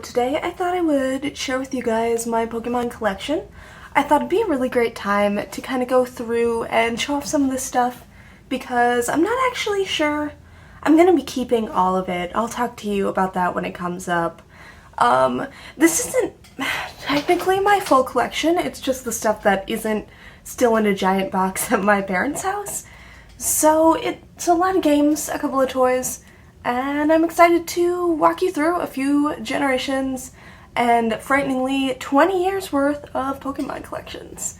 today I thought I would share with you guys my Pokemon collection. I thought it'd be a really great time to kind of go through and show off some of this stuff because I'm not actually sure I'm going to be keeping all of it. I'll talk to you about that when it comes up. This isn't technically my full collection, it's just the stuff that isn't still in a giant box at my parents' house. So it's a lot of games, a couple of toys, and I'm excited to walk you through a few generations and frighteningly 20 years worth of Pokemon collections.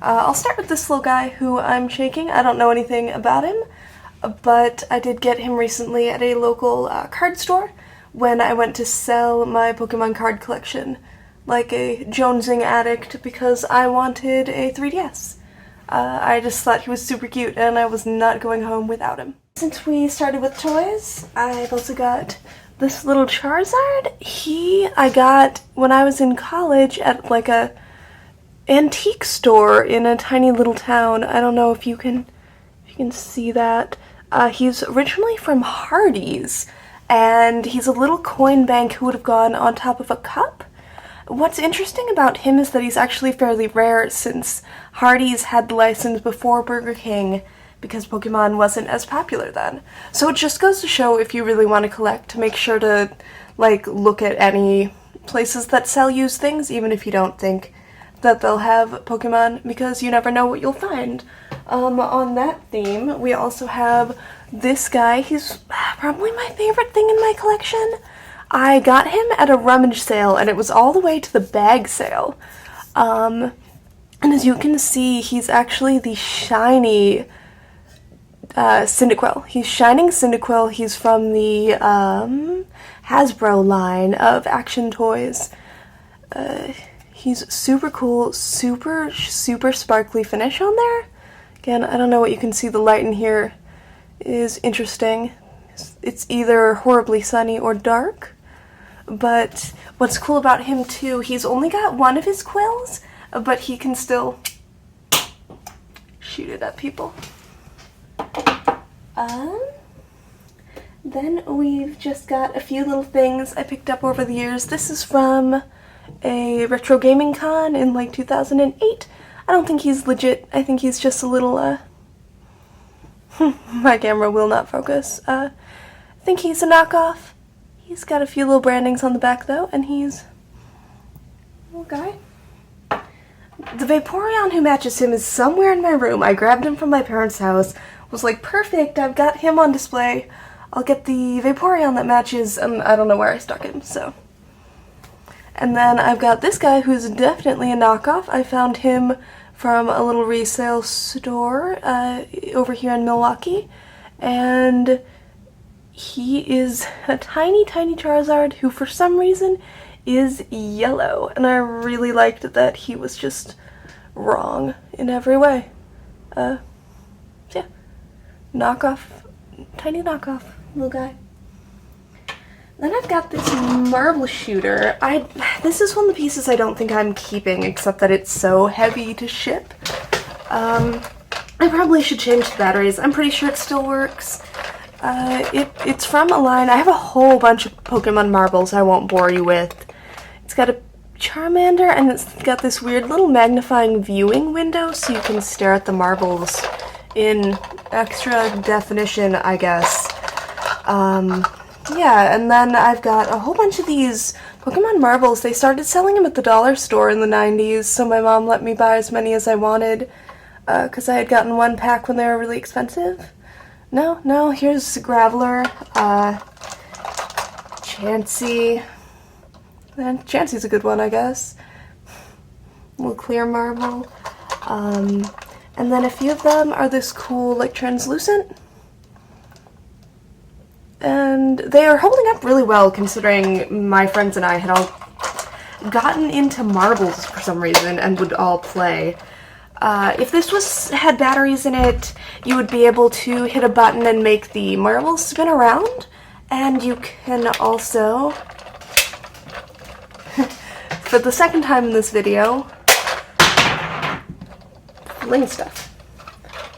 I'll start with this little guy who I'm shaking. I don't know anything about him, but I did get him recently at a local card store when I went to sell my Pokemon card collection like a jonesing addict because I wanted a 3DS. I just thought he was super cute and I was not going home without him. Since we started with toys, I've also got this little Charizard. I got when I was in college at like a antique store in a tiny little town. I don't know if you can see that. He's originally from Hardee's, and he's a little coin bank who would have gone on top of a cup. What's interesting about him is that he's actually fairly rare since Hardee's had the license before Burger King because Pokemon wasn't as popular then. So it just goes to show if you really want to collect, to make sure to look at any places that sell used things, even if you don't think that they'll have Pokemon, because you never know what you'll find. On that theme, we also have this guy. He's probably my favorite thing in my collection. I got him at a rummage sale, and it was all the way to the bag sale. And as you can see, he's actually the shiny Cyndaquil. He's Shining Cyndaquil. He's from the Hasbro line of action toys. He's super cool, super sparkly finish on there. Again, I don't know what you can see, the light in here is interesting. It's either horribly sunny or dark. But what's cool about him too, he's only got one of his quills, but he can still shoot it at people. Then we've just got a few little things I picked up over the years. This is from a retro gaming con in like 2008. I don't think he's legit. I think he's just a little, my camera will not focus. I think he's a knockoff. He's got a few little brandings on the back though, and he's a little guy. The Vaporeon who matches him is somewhere in my room. I grabbed him from my parents' house. Was like, perfect, I've got him on display. I'll get the Vaporeon that matches, and I don't know where I stuck him, so. And then I've got this guy who's definitely a knockoff. I found him from a little resale store over here in Milwaukee, and he is a tiny Charizard who for some reason is yellow, and I really liked that he was just wrong in every way. Yeah. Knockoff, tiny knockoff little guy. Then I've got this marble shooter. This is one of the pieces I don't think I'm keeping, except that it's so heavy to ship. I probably should change the batteries. I'm pretty sure it still works. It's from a line. I have a whole bunch of Pokemon marbles I won't bore you with. It's got a Charmander, and it's got this weird little magnifying viewing window so you can stare at the marbles in extra definition, I guess. Yeah, and then I've got a whole bunch of these Pokemon marbles. They started selling them at the dollar store in the 90s, so my mom let me buy as many as I wanted, because I had gotten one pack when they were really expensive. No, here's Graveler, Chansey. Chansey's a good one, I guess. A little clear marble. And then a few of them are this cool, like, translucent. And they are holding up really well, considering my friends and I had all gotten into marbles for some reason and would all play. If this had batteries in it, you would be able to hit a button and make the marbles spin around. And you can also, for the second time in this video, fling stuff.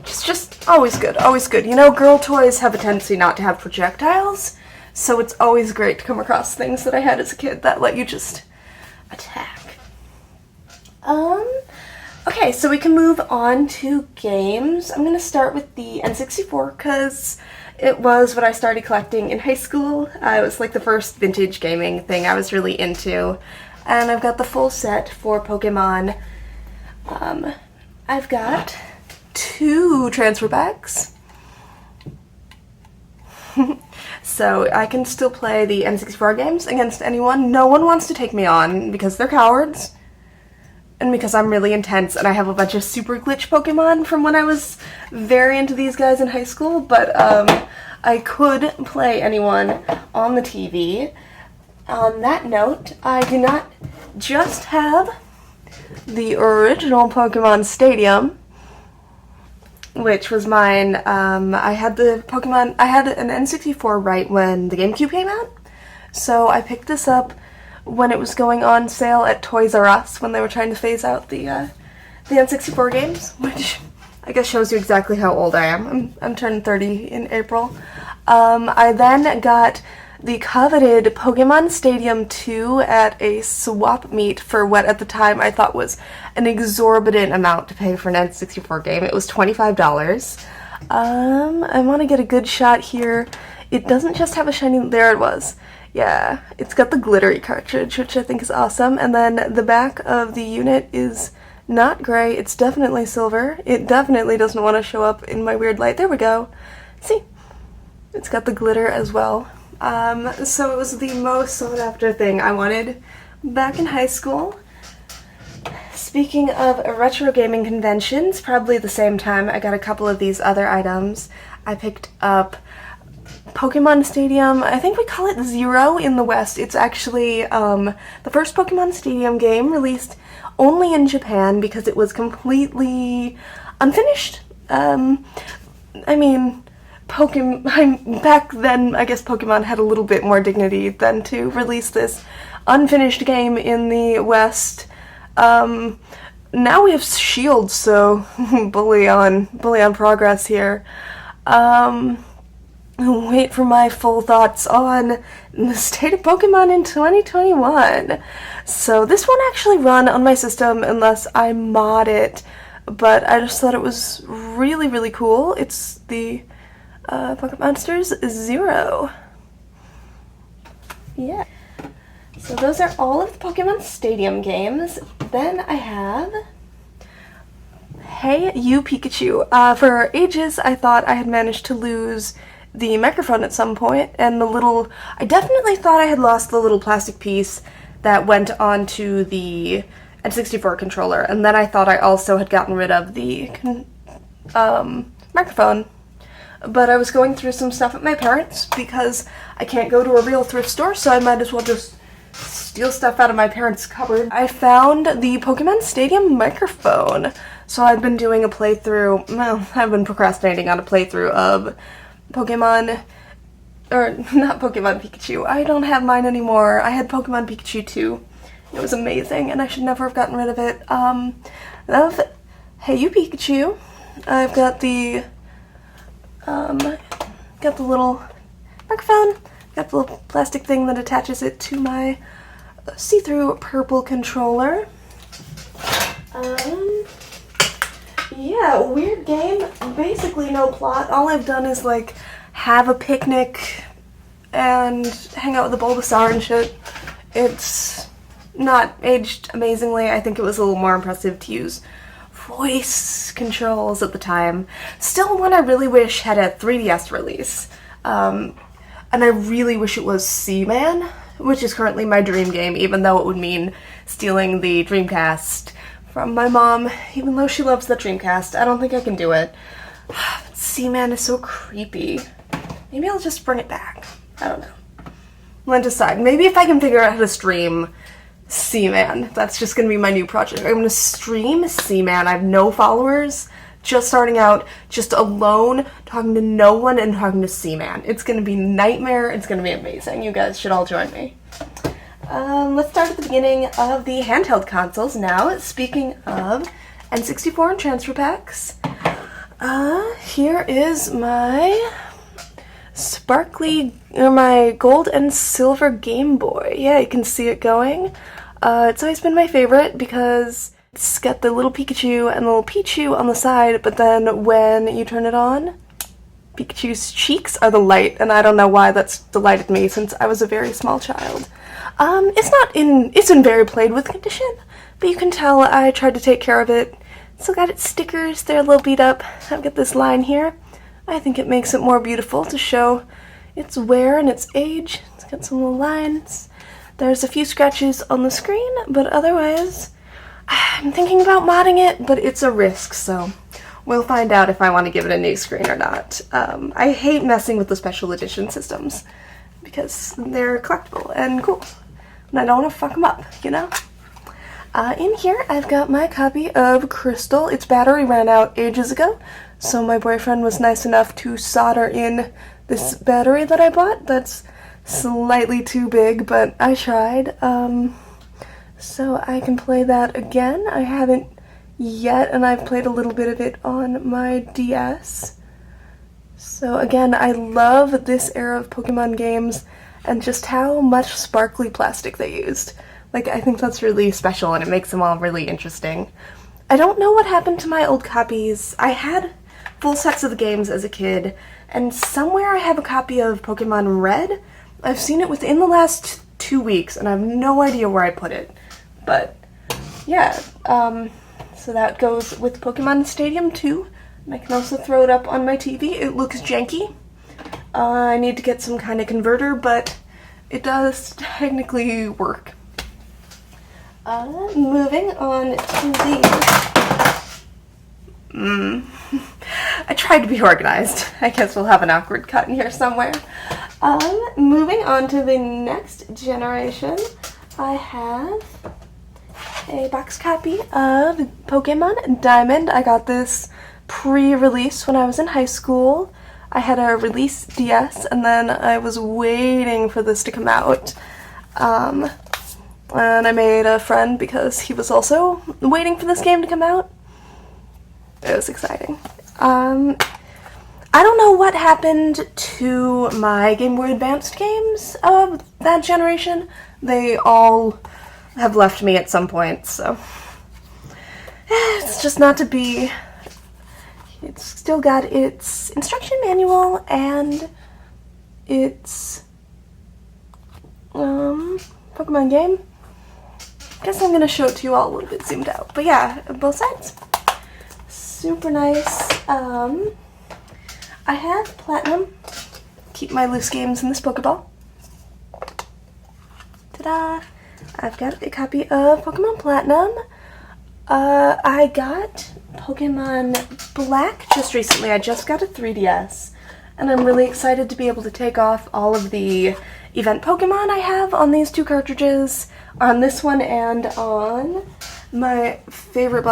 It's just always good, always good. You know, girl toys have a tendency not to have projectiles, so it's always great to come across things that I had as a kid that let you just attack. Okay, so we can move on to games. I'm gonna start with the N64 because it was what I started collecting in high school. It was like the first vintage gaming thing I was really into. And I've got the full set for Pokemon. I've got 2 transfer packs. So I can still play the N64 games against anyone. No one wants to take me on because they're cowards. And because I'm really intense and I have a bunch of super glitch Pokemon from when I was very into these guys in high school, but I could play anyone on the TV. On that note, I do not just have the original Pokemon Stadium, which was mine. I had an N64 right when the GameCube came out, so I picked this up when it was going on sale at Toys R Us when they were trying to phase out the N64 games, which I guess shows you exactly how old I am. I'm turning 30 in April. I then got the coveted Pokemon Stadium 2 at a swap meet for what at the time I thought was an exorbitant amount to pay for an N64 game. It was $25. I want to get a good shot here. It doesn't just have a shiny... There it was. Yeah, it's got the glittery cartridge, which I think is awesome. And then the back of the unit is not gray. It's definitely silver. It definitely doesn't want to show up in my weird light. There we go. See? It's got the glitter as well. So it was the most sought after thing I wanted back in high school. Speaking of retro gaming conventions, probably the same time I got a couple of these other items. I picked up Pokemon Stadium, I think we call it Zero in the West. It's actually the first Pokemon Stadium game released only in Japan because it was completely unfinished. I mean, back then, I guess Pokemon had a little bit more dignity than to release this unfinished game in the West. Now we have Shield, so bully on progress here. Wait for my full thoughts on the state of Pokemon in 2021. So this won't actually run on my system unless I mod it, but I just thought it was really, really cool. It's the Pocket Monsters Zero. Yeah. So those are all of the Pokemon Stadium games. Then I have Hey You Pikachu. For ages I thought I had managed to lose the microphone at some point, and I definitely thought I had lost the little plastic piece that went onto the N64 controller, and then I thought I also had gotten rid of the microphone. But I was going through some stuff at my parents' because I can't go to a real thrift store, so I might as well just steal stuff out of my parents' cupboard. I found the Pokemon Stadium microphone, so I've been doing a playthrough, well, I've been procrastinating on a playthrough of Pokemon, or not Pokemon Pikachu. I don't have mine anymore. I had Pokemon Pikachu 2. It was amazing, and I should never have gotten rid of it. Love Hey You Pikachu. I've got the little microphone, got the little plastic thing that attaches it to my see-through purple controller. Yeah, weird game, basically no plot. All I've done is, like, have a picnic and hang out with the Bulbasaur and shit. It's not aged amazingly. I think it was a little more impressive to use voice controls at the time. Still one I really wish had a 3DS release. And I really wish it was Seaman, which is currently my dream game, even though it would mean stealing the Dreamcast from my mom, even though she loves the Dreamcast. I don't think I can do it. Seaman is so creepy. Maybe I'll just bring it back. I don't know. I'll decide. Maybe if I can figure out how to stream Seaman. That's just gonna be my new project. I'm gonna stream Seaman. I have no followers. Just starting out, just alone, talking to no one, and talking to Seaman. It's gonna be nightmare. It's gonna be amazing. You guys should all join me. Let's start at the beginning of the handheld consoles now. Speaking of N64 and transfer packs, here is my sparkly, or my gold and silver Game Boy. Yeah, you can see it going. It's always been my favorite because it's got the little Pikachu and the little Pichu on the side, but then when you turn it on, Pikachu's cheeks are the light, and I don't know why that's delighted me since I was a very small child. It's in very played with condition, but you can tell I tried to take care of it. Still got its stickers, they're a little beat up. I've got this line here. I think it makes it more beautiful to show its wear and its age. It's got some little lines. There's a few scratches on the screen, but otherwise, I'm thinking about modding it, but it's a risk, so we'll find out if I want to give it a new screen or not. I hate messing with the special edition systems because they're collectible and cool, and I don't want to fuck them up, you know? In here, I've got my copy of Crystal. Its battery ran out ages ago, so my boyfriend was nice enough to solder in this battery that I bought. That's slightly too big, but I tried. So I can play that again. I haven't yet, and I've played a little bit of it on my DS. So again, I love this era of Pokemon games and just how much sparkly plastic they used. Like, I think that's really special and it makes them all really interesting. I don't know what happened to my old copies. I had full sets of the games as a kid, and somewhere I have a copy of Pokemon Red. I've seen it within the last 2 weeks, and I have no idea where I put it. But, yeah, so that goes with Pokemon Stadium 2. And I can also throw it up on my TV. It looks janky. I need to get some kind of converter, but it does technically work. Moving on to the... I tried to be organized. I guess we'll have an awkward cut in here somewhere. Moving on to the next generation, I have a box copy of Pokemon Diamond. I got this pre-release when I was in high school. I had a release DS, and then I was waiting for this to come out. And I made a friend because he was also waiting for this game to come out. It was exciting. I don't know what happened to my Game Boy Advanced games of that generation. They all have left me at some point, so it's just not to be. It's still got its instruction manual and its Pokemon game. Guess I'm gonna show it to you all a little bit zoomed out. But yeah, both sides. Super nice. I have Platinum. Keep my loose games in this Pokeball. Ta-da! I've got a copy of Pokemon Platinum. I got Pokemon Black just recently. I just got a 3DS. And I'm really excited to be able to take off all of the event Pokemon I have on these two cartridges, on this one and on my favorite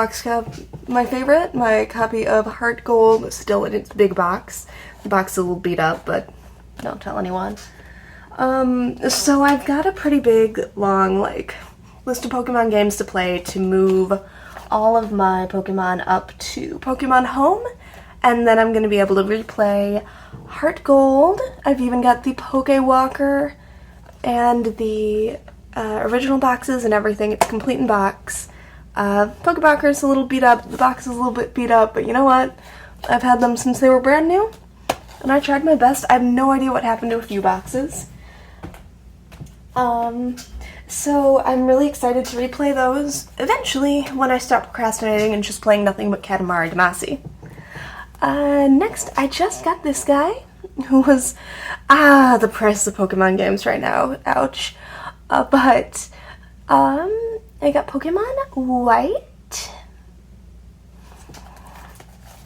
my copy of Heart Gold, still in its big box. The box is a little beat up, but don't tell anyone. So I've got a pretty big, long, list of Pokemon games to play to move all of my Pokemon up to Pokemon Home, and then I'm going to be able to replay Heart Gold. I've even got the Pokewalker and the original boxes and everything. It's complete in box. Pokewalker is a little beat up, the box is a little bit beat up, but you know what? I've had them since they were brand new, and I tried my best. I have no idea what happened to a few boxes. So I'm really excited to replay those eventually when I stop procrastinating and just playing nothing but Katamari Damacy. Next, I just got this guy who was, the price of Pokemon games right now, ouch. But I got Pokemon White.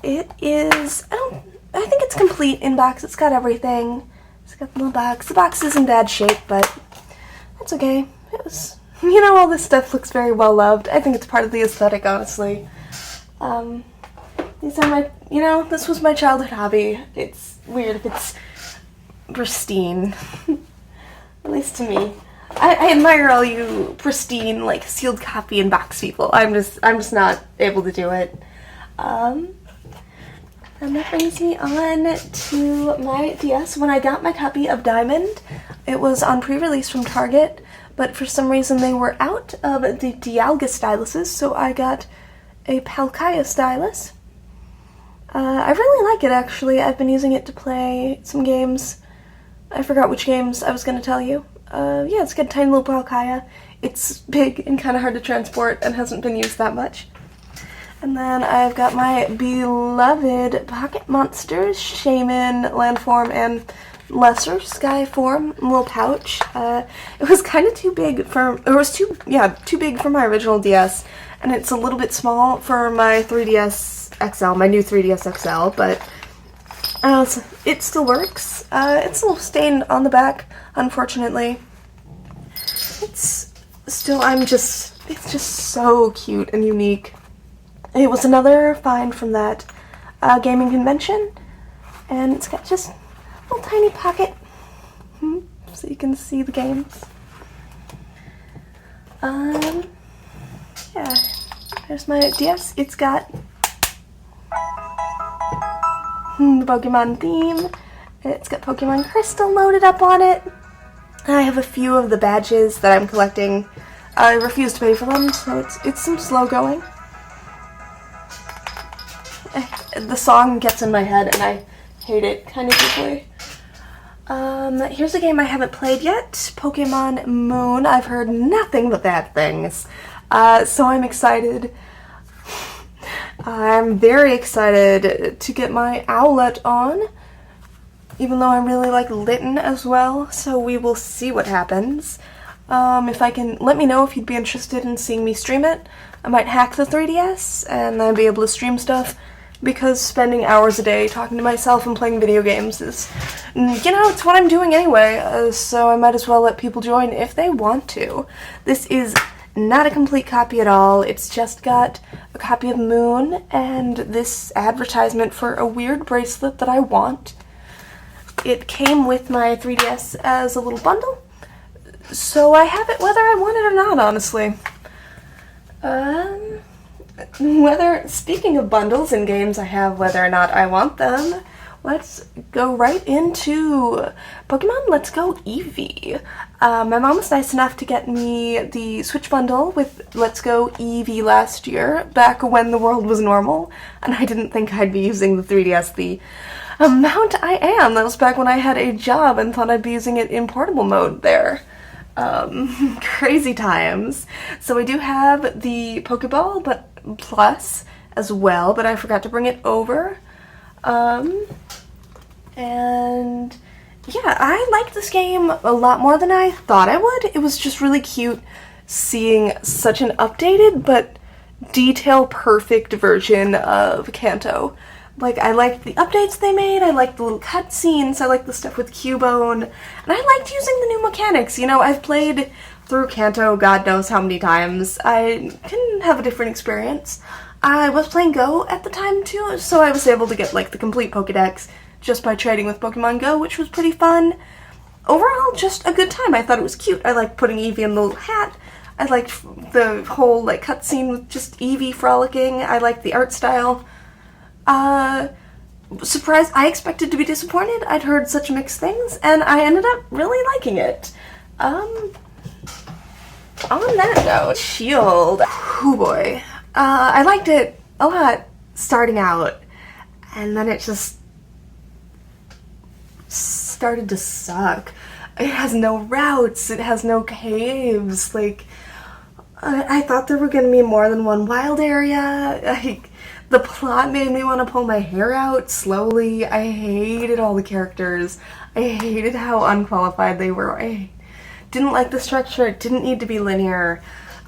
It is, I think it's complete in box. It's got everything. It's got the little box. The box is in bad shape, but that's okay. It was, all this stuff looks very well loved. I think it's part of the aesthetic, honestly. These are my, this was my childhood hobby. It's weird if it's pristine. At least to me. I admire all you pristine, sealed copy and box people. I'm just not able to do it. And that brings me on to my DS. When I got my copy of Diamond, it was on pre-release from Target, but for some reason they were out of the Dialga styluses, so I got a Palkia stylus. I really like it, actually. I've been using it to play some games. I forgot which games I was going to tell you. Yeah, it's got a tiny little Palkia. It's big and kind of hard to transport and hasn't been used that much. And then I've got my beloved Pocket Monsters, Shaman, Landform, and Lesser Sky form little pouch. It was kind of too big for, too big for my original DS, and it's a little bit small for my 3DS XL, my new 3DS XL, but it still works. It's a little stained on the back, unfortunately. It's still, it's just so cute and unique. It was another find from that gaming convention, and it's got just a little tiny pocket so you can see the games. Yeah, there's my DS. It's got the Pokemon theme. It's got Pokemon Crystal loaded up on it. I have a few of the badges that I'm collecting. I refuse to pay for them, so it's some slow going. The song gets in my head and I hate it kind of deeply. Here's a game I haven't played yet, Pokemon Moon. I've heard nothing but bad things, so I'm excited. I'm very excited to get my Owlet on, even though I really like Litten as well, so we will see what happens. If I can, let me know if you'd be interested in seeing me stream it. I might hack the 3DS and I'd be able to stream stuff, because spending hours a day talking to myself and playing video games is, it's what I'm doing anyway, so I might as well let people join if they want to. This is not a complete copy at all. It's just got a copy of Moon and this advertisement for a weird bracelet that I want. It came with my 3DS as a little bundle, so I have it whether I want it or not, honestly. Speaking of bundles and games I have whether or not I want them, let's go right into Pokemon Let's Go Eevee. My mom was nice enough to get me the Switch bundle with Let's Go Eevee last year, back when the world was normal, and I didn't think I'd be using the 3DS the amount I am. That was back when I had a job and thought I'd be using it in portable mode there. Crazy times. So I do have the Pokeball, but Plus as well, but I forgot to bring it over. And yeah, I liked this game a lot more than I thought I would. It was just really cute seeing such an updated but detail perfect version of Kanto. Like, I liked the updates they made, I liked the little cutscenes, I liked the stuff with Cubone, and I liked using the new mechanics. I've played through Kanto God knows how many times. I can have a different experience. I was playing Go at the time too, so I was able to get the complete Pokedex just by trading with Pokemon Go, which was pretty fun. Overall, just a good time. I thought it was cute. I liked putting Eevee in the little hat. I liked the whole cutscene with just Eevee frolicking. I liked the art style. Surprised. I expected to be disappointed. I'd heard such mixed things, and I ended up really liking it. On that note, Shield. Oh boy. I liked it a lot starting out, and then it just started to suck. It has no routes, it has no caves, I thought there were gonna be more than one wild area. The plot made me want to pull my hair out slowly. I hated all the characters. I hated how unqualified they were. I didn't like the structure. It didn't need to be linear.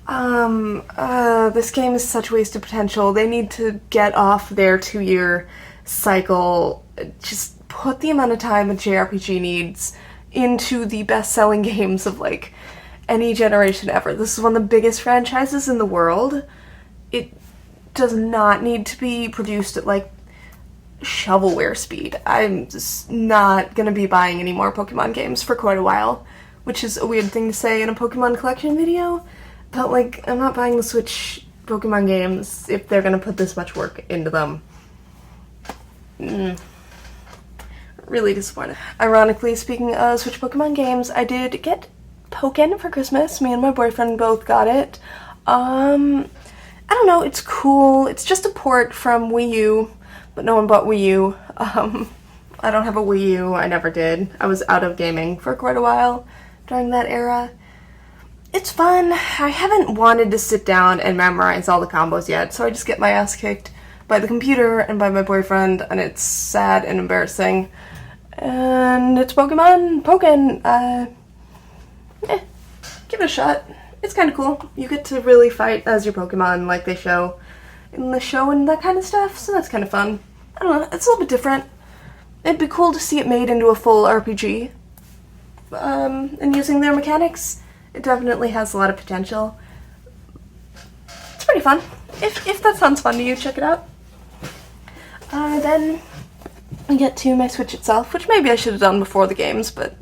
This game is such wasted potential. They need to get off their 2-year cycle. Just put the amount of time a JRPG needs into the best-selling games of, any generation ever. This is one of the biggest franchises in the world. It does not need to be produced at, shovelware speed. I'm just not gonna be buying any more Pokemon games for quite a while, which is a weird thing to say in a Pokemon collection video, but, I'm not buying the Switch Pokemon games if they're gonna put this much work into them. Really disappointed. Ironically, speaking of Switch Pokemon games, I did get Pokken for Christmas. Me and my boyfriend both got it. I don't know, it's cool. It's just a port from Wii U, but no one bought Wii U. I don't have a Wii U, I never did. I was out of gaming for quite a while during that era. It's fun. I haven't wanted to sit down and memorize all the combos yet, so I just get my ass kicked by the computer and by my boyfriend, and it's sad and embarrassing. And it's Pokken. Give it a shot. It's kind of cool. You get to really fight as your Pokemon like they show in the show and that kind of stuff, so that's kind of fun. I don't know, it's a little bit different. It'd be cool to see it made into a full RPG. And using their mechanics, it definitely has a lot of potential. It's pretty fun. If that sounds fun to you, check it out. Then I get to my Switch itself, which maybe I should have done before the games, but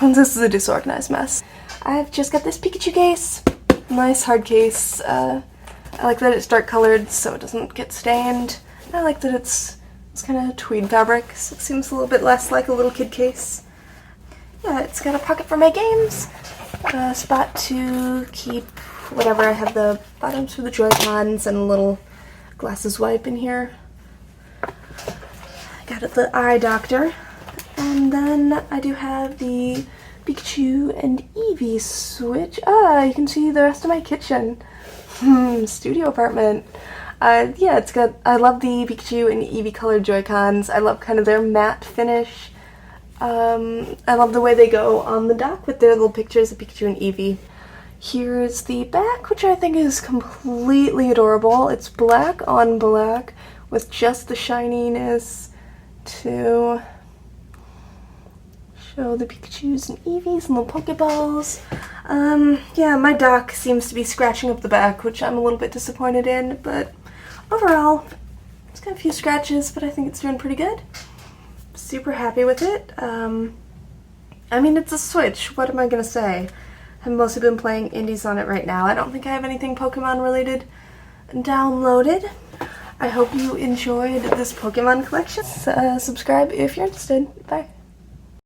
this is a disorganized mess. I've just got this Pikachu case. Nice hard case. I like that it's dark colored so it doesn't get stained. I like that it's kind of tweed fabric, so it seems a little bit less like a little kid case. Yeah, it's got a pocket for my games, a spot to keep whatever. I have the bottoms for the Joy-Cons and a little glasses wipe in here. I got the eye doctor, and then I do have the Pikachu and Eevee Switch. You can see the rest of my kitchen. Studio apartment. Yeah, it's got, I love the Pikachu and Eevee colored Joy-Cons. I love kind of their matte finish. I love the way they go on the dock with their little pictures of Pikachu and Eevee. Here's the back, which I think is completely adorable. It's black on black with just the shininess to show the Pikachus and Eevees and little Pokeballs. Yeah, my dock seems to be scratching up the back, which I'm a little bit disappointed in, but overall, it's got a few scratches, but I think it's doing pretty good. Super happy with it. I mean, it's a Switch. What am I gonna say? I've mostly been playing indies on it right now. I don't think I have anything Pokemon related downloaded. I hope you enjoyed this Pokemon collection. Subscribe if you're interested. Bye.